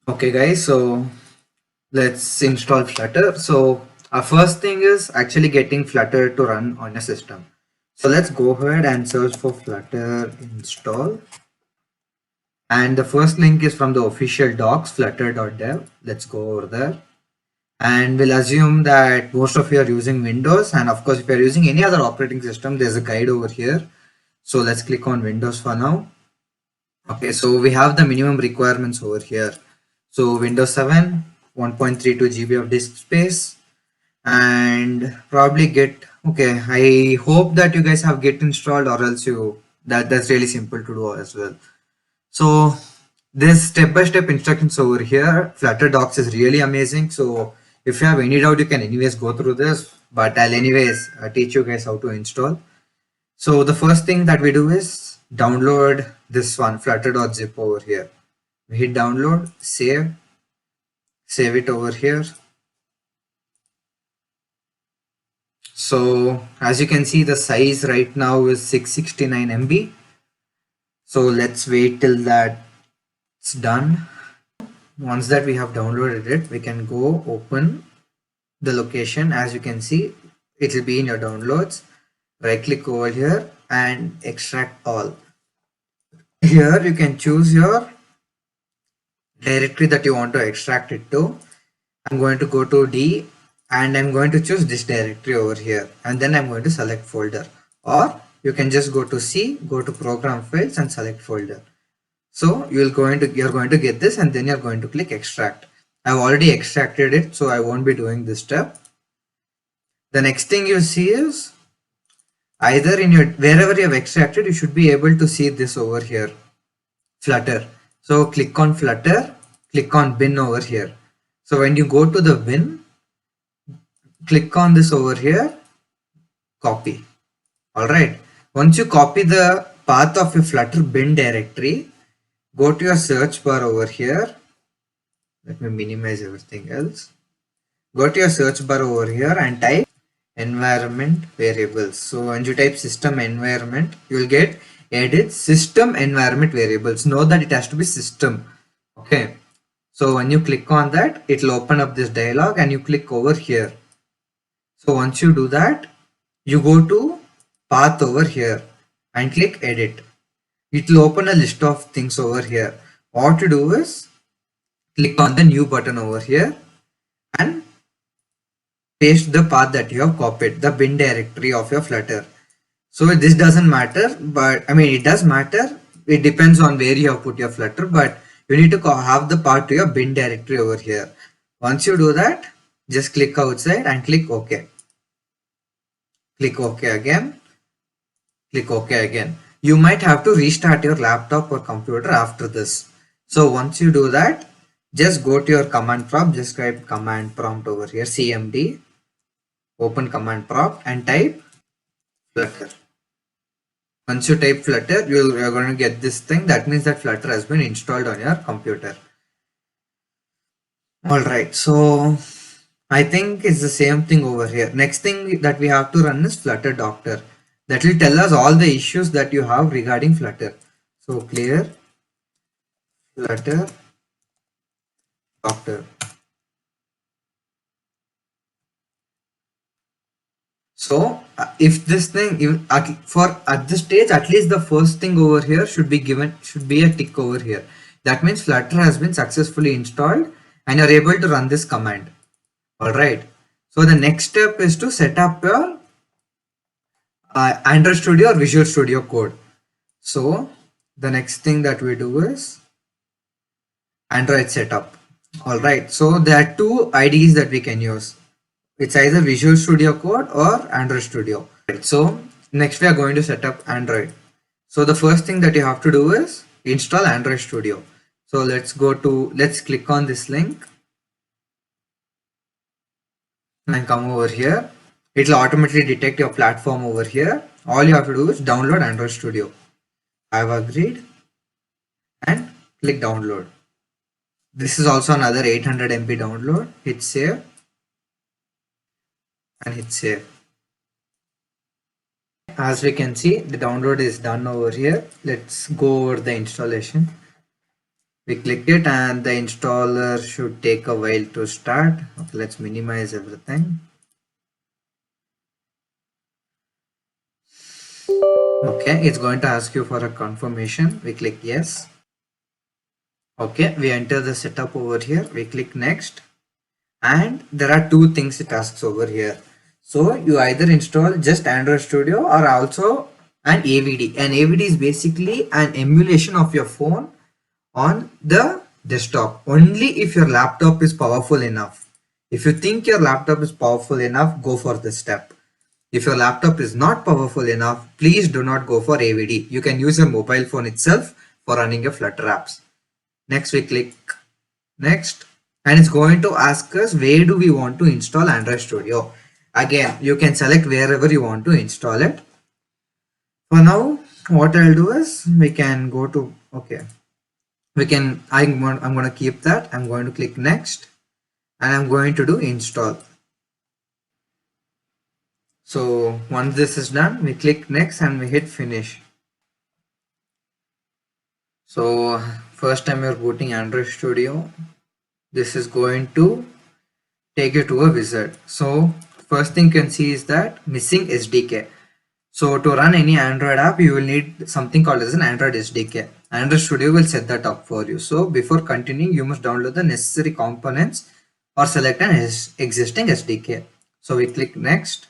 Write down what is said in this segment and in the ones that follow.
Okay guys, so let's install Flutter. So our first thing is actually getting Flutter to run on a system. So let's go ahead and search for Flutter install. And the first link is from the official docs flutter.dev. Let's go over there. And we'll assume that most of you are using Windows. And of course, if you're using any other operating system, there's a guide over here. So let's click on Windows for now. Okay, so we have the minimum requirements over here. So Windows 7, 1.32 GB of disk space, and probably Git. Okay, I hope that you guys have Git installed, or else that's really simple to do as well. So this step-by-step instructions over here, Flutter Docs is really amazing. So if you have any doubt, you can anyways go through this, but I'll anyways teach you guys how to install. So the first thing that we do is download this one, flutter.zip over here. We hit download, save it over here. So as you can see, the size right now is 669 MB. So let's wait till that's done. Once that we have downloaded it, we can go open the location. As you can see, it will be in your downloads. Right click over here and extract all. Here you can choose your directory that you want to extract it to. I'm going to go to D and I'm going to choose this directory over here, and then I'm going to select folder, or you can just go to C, go to program files and select folder. So you're going to get this, and then you're going to click extract. I've already extracted it, so I won't be doing this step. The next thing you see is either in your wherever you have extracted, you should be able to see this over here, Flutter. So click on Flutter, click on bin over here. So when you go to the bin, click on this over here, copy. All right. Once you copy the path of your Flutter bin directory, go to your search bar over here. Let me minimize everything else. Go to your search bar over here and type environment variables. So when you type system environment, you will get edit system environment variables. Know that it has to be system. Okay. So when you click on that, it will open up this dialog and you click over here. So once you do that, you go to path over here and click edit. It will open a list of things over here. What to do is click on the new button over here and paste the path that you have copied, the bin directory of your Flutter. So this doesn't matter, but I mean it does matter. It depends on where you have put your Flutter, but you need to have the path to your bin directory over here. Once you do that, just click outside and click OK. Click OK again. Click OK again. You might have to restart your laptop or computer after this. So once you do that, just go to your command prompt, just type command prompt over here, CMD, open command prompt and type Flutter. Once you type Flutter, you're going to get this thing. That means that Flutter has been installed on your computer. Alright, so I think it's the same thing over here. Next thing that we have to run is Flutter Doctor. That will tell us all the issues that you have regarding Flutter. So clear Flutter Doctor. So if this thing, at this stage, at least the first thing over here should be a tick over here. That means Flutter has been successfully installed and you're able to run this command. All right. So the next step is to set up your Android Studio or Visual Studio Code. So the next thing that we do is Android setup. All right. So there are two IDEs that we can use. It's either Visual Studio Code or Android Studio. So next we are going to set up Android. So the first thing that you have to do is install Android Studio. So let's click on this link and come over here. It will automatically detect your platform over here. All you have to do is download Android Studio. I've agreed and click download. This is also another 800 MB download. Hit save and hit save. As we can see, the download is done over here. Let's go over the installation. We clicked it and the installer should take a while to start. Okay, let's minimize everything. Okay, it's going to ask you for a confirmation. We click yes. Okay, we enter the setup over here. We click next. And there are two things it asks over here. So you either install just Android Studio or also an AVD. An AVD is basically an emulation of your phone on the desktop only if your laptop is powerful enough. If you think your laptop is powerful enough, go for this step. If your laptop is not powerful enough, please do not go for AVD. You can use your mobile phone itself for running your Flutter apps. Next, we click next, and it's going to ask us where do we want to install Android Studio. Again, you can select wherever you want to install it. For now, what I'll do is we can go to, okay, we can, I'm going to keep that. I'm going to click next and I'm going to do install. So once this is done, we click next and we hit finish. So first time you're booting Android Studio, this is going to take you to a wizard. So first thing you can see is that missing SDK. So to run any Android app, you will need something called as an Android SDK. Android Studio will set that up for you. So before continuing, you must download the necessary components or select an existing SDK. So we click next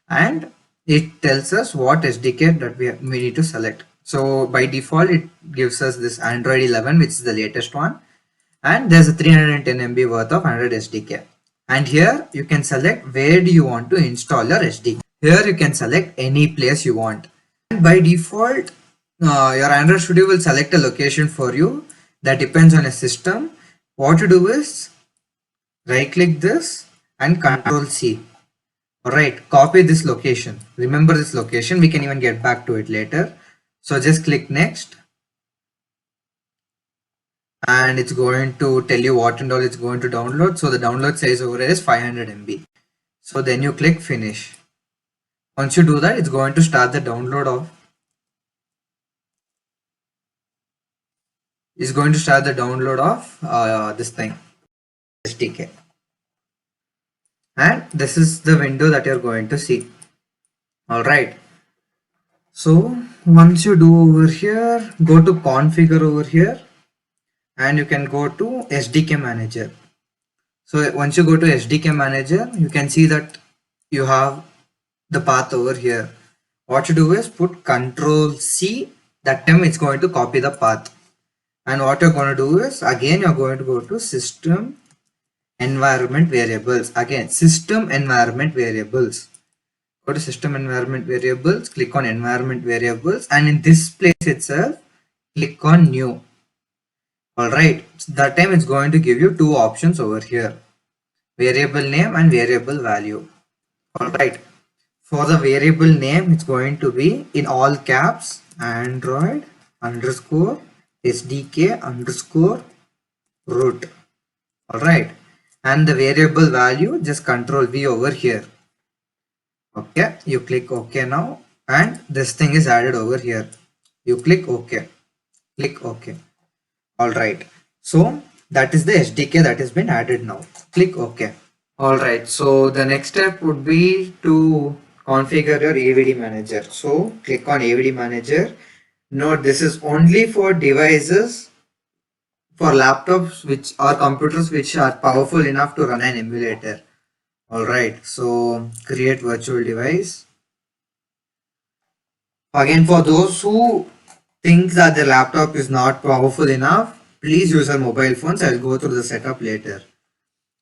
and it tells us what SDK that we need to select. So by default, it gives us this Android 11, which is the latest one. And there's a 310 MB worth of Android SDK. And here you can select where do you want to install your SDK. Here you can select any place you want. And by default, your Android Studio will select a location for you. That depends on a system. What you do is right click this and Control C. Alright, copy this location. Remember this location. We can even get back to it later. So just click next. And it's going to tell you what and all it's going to download. So the download size over here is 500 MB. So then you click finish. Once you do that, it's going to start the download of this thing, SDK. And this is the window that you're going to see. All right. So once you do over here, go to configure over here and you can go to SDK manager. So once you go to SDK manager, you can see that you have the path over here. What you do is put Control C. That time it's going to copy the path. And what you're going to do is again you're going to go to system environment variables. Again, system environment variables. Go to system environment variables, click on environment variables, and in this place itself, click on new. Alright, so that time it's going to give you two options over here, variable name and variable value. Alright, for the variable name, it's going to be in all caps Android underscore SDK underscore root. Alright, and the variable value, just Control V over here. Okay, you click OK now, and this thing is added over here. You click OK, click OK. Alright, so that is the SDK that has been added now. Click OK. Alright, so the next step would be to configure your AVD manager. So click on AVD manager. Note this is only for devices, for laptops which are computers which are powerful enough to run an emulator. Alright, so create virtual device. Again, for those who think that the laptop is not powerful enough, please use your mobile phones. I'll go through the setup later.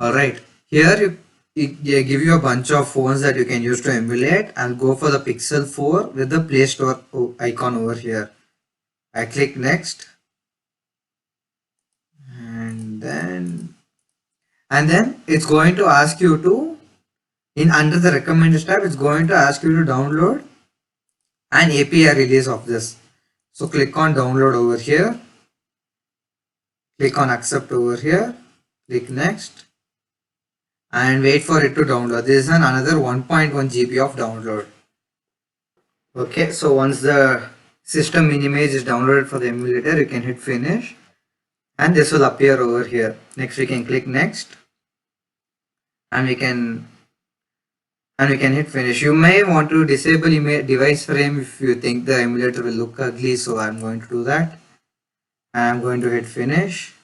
Alright, here they give you a bunch of phones that you can use to emulate. I'll go for the Pixel 4 with the Play Store icon over here. I click next. And then it's going to ask you to, under the recommended tab, it's going to ask you to download an API release of this. So click on download over here, click on accept over here, click next, and wait for it to download. This is another 1.1 GB of download. Okay, so once the system image is downloaded for the emulator, you can hit finish. and this will appear over here. Next we can click next, and we can hit finish. You may want to disable device frame if you think the emulator will look ugly, so I'm going to do that, and I'm going to hit finish,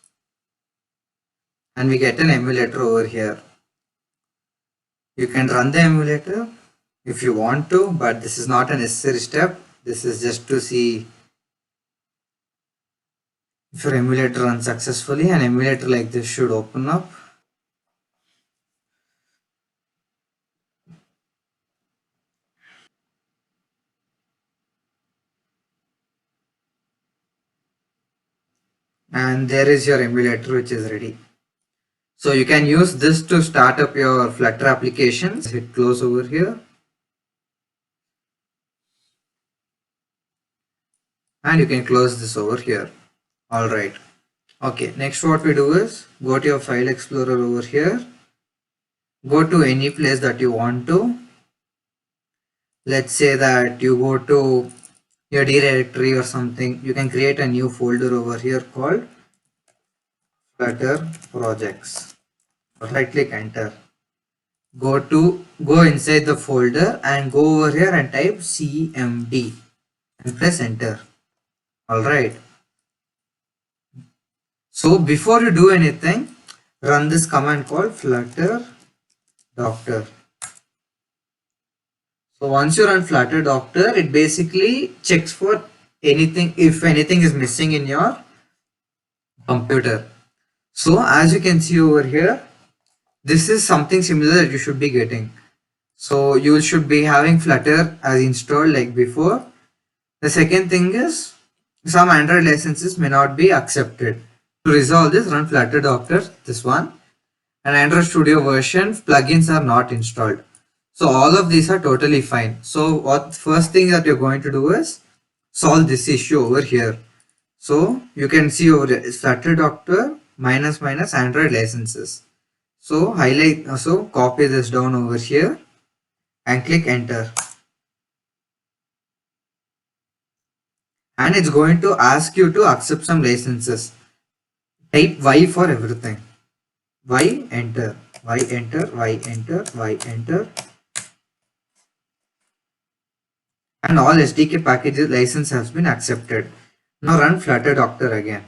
and we get an emulator over here. You can run the emulator if you want to, but this is not a necessary step. This is just to see if your emulator runs successfully. An emulator like this should open up. And there is your emulator which is ready. So you can use this to start up your Flutter applications. Hit close over here. And you can close this over here. Alright. Okay, next what we do is go to your file explorer over here. Go to any place that you want to. Let's say that you go to your D directory or something. You can create a new folder over here called Flutter projects. Right click enter. Go inside the folder and go over here and type cmd and press enter. Alright. So before you do anything, run this command called flutter doctor. So once you run flutter doctor, it basically checks for anything, if anything is missing in your computer. So as you can see over here, this is something similar that you should be getting. So you should be having Flutter as installed like before. The second thing is some Android licenses may not be accepted. To resolve this, run Flutter Doctor, this one, and Android Studio version plugins are not installed. So all of these are totally fine. So what first thing that you're going to do is solve this issue over here. So you can see over here is Flutter Doctor minus Android licenses. So highlight, so copy this down over here and click enter. And it's going to ask you to accept some licenses. Type Y for everything. Y enter, Y enter, Y enter, Y enter. And all SDK packages license has been accepted. Now run Flutter Doctor again.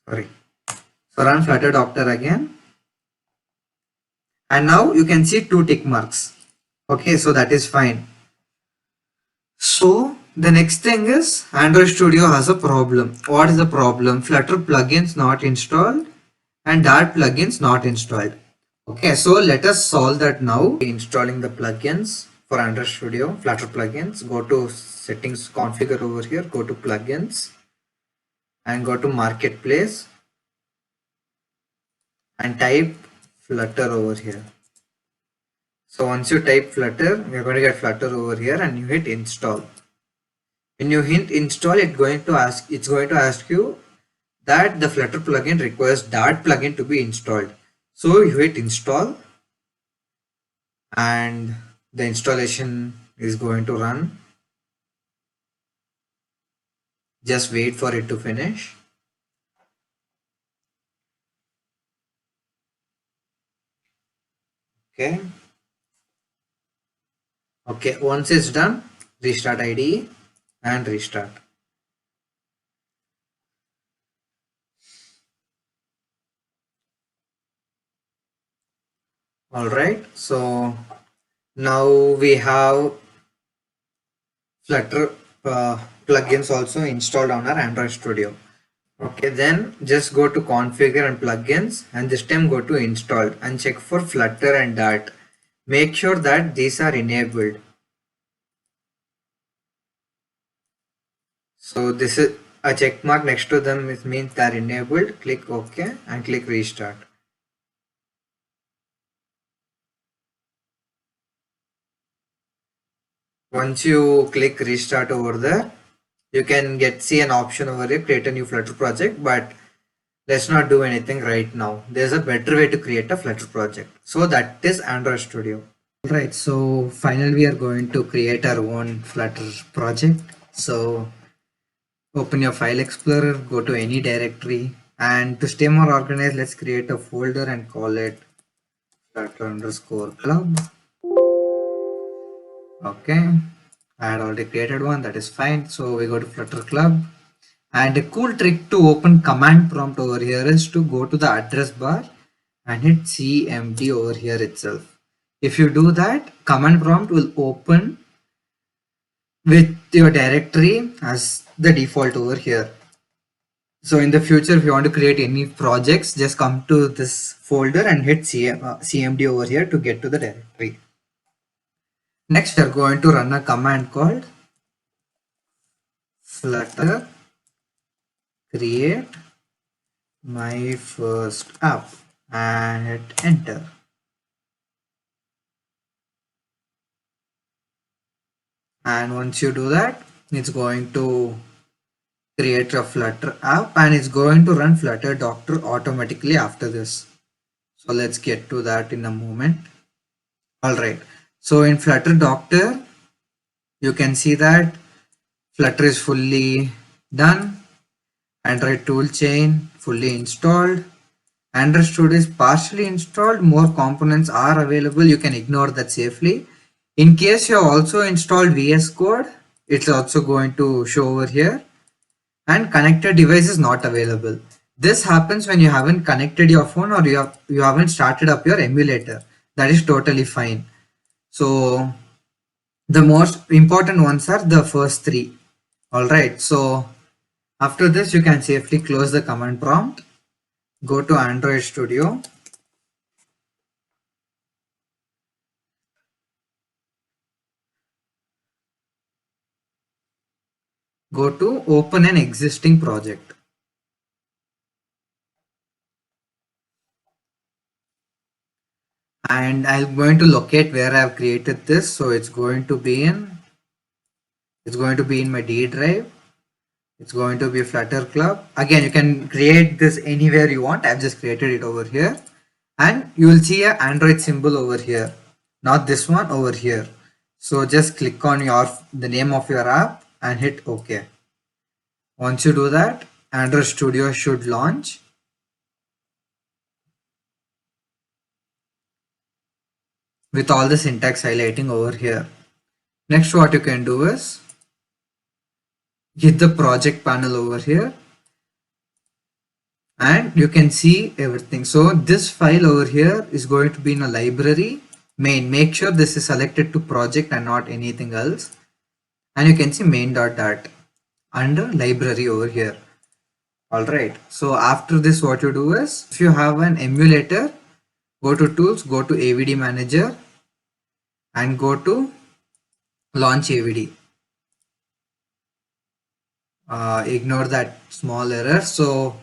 Sorry. So run Flutter Doctor again. And now you can see 2 tick marks. Okay, so that is fine. So the next thing is Android Studio has a problem. What is the problem? Flutter plugins not installed and Dart plugins not installed. Okay, so let us solve that now. Installing the plugins for Android Studio, Flutter plugins. Go to settings, configure over here, go to plugins and go to marketplace and type Flutter over here. So once you type Flutter, we're going to get Flutter over here and you hit install. When you hit install, it's going to ask you that the Flutter plugin requires Dart plugin to be installed. So you hit install and the installation is going to run. Just wait for it to finish. Okay. Okay, once it's done, restart IDE and restart. Alright, so now we have Flutter plugins also installed on our Android Studio. Okay, then just go to configure and plugins and this time go to installed and check for Flutter and Dart. Make sure that these are enabled. So this is a check mark next to them, it means they are enabled. Click OK and click restart. Once you click restart over there, you can see an option over here, create a new Flutter project, but let's not do anything right now. There's a better way to create a Flutter project. So that is Android Studio. Right, so finally we are going to create our own Flutter project. So Open your file explorer, go to any directory, and to stay more organized, let's create a folder and call it flutter underscore club. Okay, I had already created one, that is fine. So we go to flutter club, and a cool trick to open command prompt over here is to go to the address bar and hit cmd over here itself. If you do that, command prompt will open with your directory as the default over here. So in the future, if you want to create any projects, just come to this folder and hit cmd over here to get to the directory. Next, we're going to run a command called flutter create my first app and hit enter. And once you do that, it's going to create a Flutter app and it's going to run Flutter Doctor automatically after this. So let's get to that in a moment. All right. So in Flutter Doctor, you can see that Flutter is fully done. Android toolchain fully installed. Android Studio is partially installed. More components are available. You can ignore that safely. In case you have also installed VS Code, it's also going to show over here. And connected device is not available. This happens when you haven't connected your phone or you haven't started up your emulator. That is totally fine. So the most important ones are the first three. All right. So after this, you can safely close the command prompt. Go to Android Studio. Go to open an existing project. And I'm going to locate where I've created this. So it's going to be in my D drive. It's going to be Flutter Club. Again, you can create this anywhere you want. I've just created it over here. And you will see an Android symbol over here. Not this one, over here. So just click on the name of your app and hit OK. Once you do that, Android Studio should launch. With all the syntax highlighting over here. Next, what you can do is hit the project panel over here and you can see everything. So this file over here is going to be in a library main. Make sure this is selected to project and not anything else. And you can see main.dat under library over here. All right. So after this, what you do is if you have an emulator, go to tools, go to AVD manager and go to launch AVD. Ignore that small error. So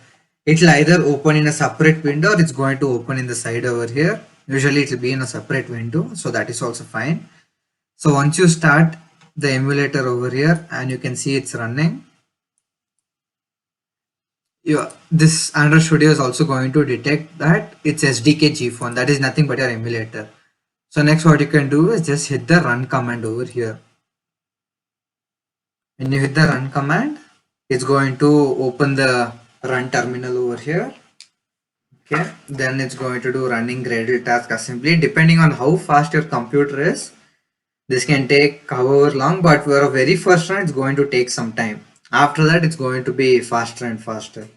it will either open in a separate window or it's going to open in the side over here. Usually it will be in a separate window, so that is also fine. So once you start the emulator over here and you can see it's running, this Android Studio is also going to detect that it's SDK GPhone. That is nothing but your emulator. So next what you can do is just hit the run command over here. When you hit the run command, it's going to open the run terminal over here. Okay, then it's going to do running Gradle task assembly. Depending on how fast your computer is, this can take however long, but for a very first run, it's going to take some time. After that, it's going to be faster and faster.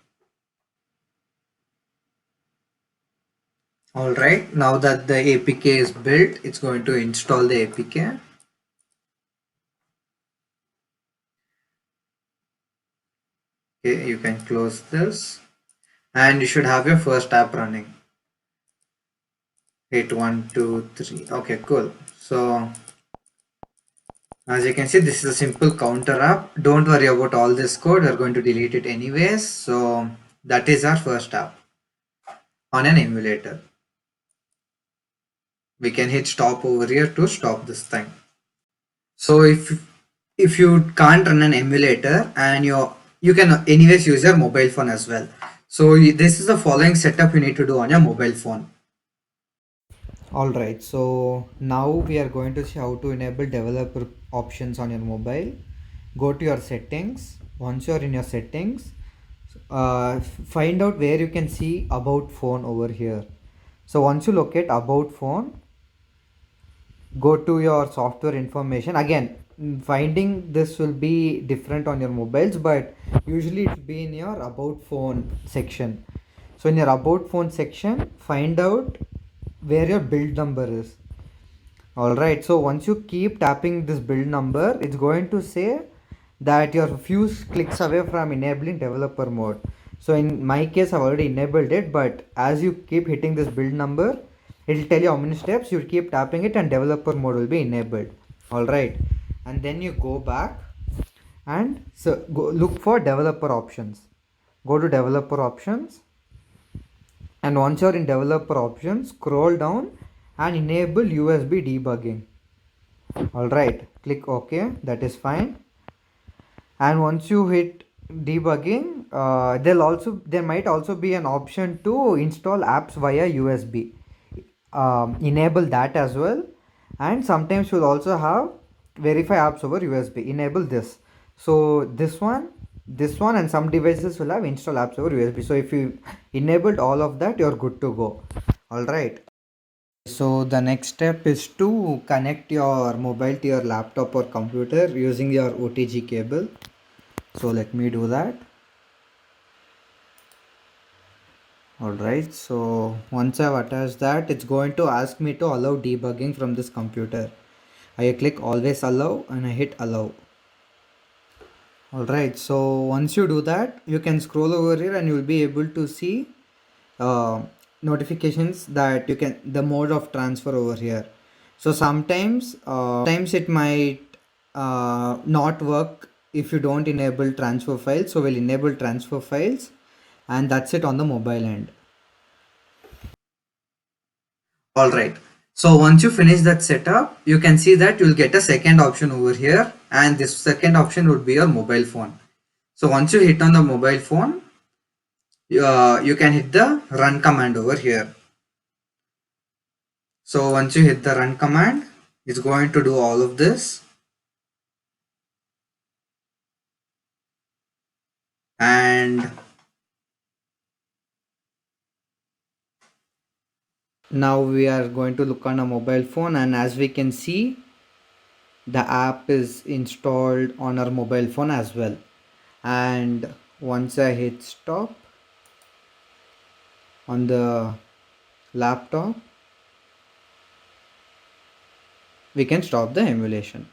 All right, now that the APK is built, it's going to install the APK. Okay, you can close this and you should have your first app running. Hit 1, 2, 3. Okay, cool. So as you can see, this is a simple counter app. Don't worry about all this code. We're going to delete it anyways. So that is our first app on an emulator. We can hit stop over here to stop this thing. So if you can't run an emulator and you can anyways use your mobile phone as well. So this is the following setup you need to do on your mobile phone. Alright, so now we are going to see how to enable developer options on your mobile. Go to your settings Once you're in your settings, find out where you can see about phone over here. So once you locate about phone, go to your software information again. Finding this will be different on your mobiles, but usually it will be in your about phone section. So in your about phone section, find out where your build number is. Alright, so once you keep tapping this build number, it's going to say that you're a few clicks away from enabling developer mode. So in my case, I've already enabled it, but as you keep hitting this build number, it'll tell you how many steps. You keep tapping it and developer mode will be enabled. Alright, and then you go back and so go look for developer options. Go to developer options, and once you're in developer options, scroll down and enable USB debugging. Alright, click OK, that is fine. And once you hit debugging, there might also be an option to install apps via USB. Enable that as well. And sometimes you'll also have verify apps over USB. Enable this. So this one, and some devices will have install apps over USB. So if you enabled all of that, you're good to go. Alright. So the next step is to connect your mobile to your laptop or computer using your OTG cable. So let me do that. Alright, so once I've attached that, it's going to ask me to allow debugging from this computer. I click always allow and I hit allow. Alright, so once you do that, you can scroll over here and you'll be able to see notifications that you can the mode of transfer over here. So sometimes it might not work if you don't enable transfer files. So we'll enable transfer files, and that's it on the mobile end. Alright, so once you finish that setup, you can see that you'll get a second option over here, and this second option would be your mobile phone. So once you hit on the mobile phone, you can hit the run command over here. So once you hit the run command, it's going to do all of this. And now we are going to look on a mobile phone, and as we can see, the app is installed on our mobile phone as well. And once I hit stop on the laptop, we can stop the emulation.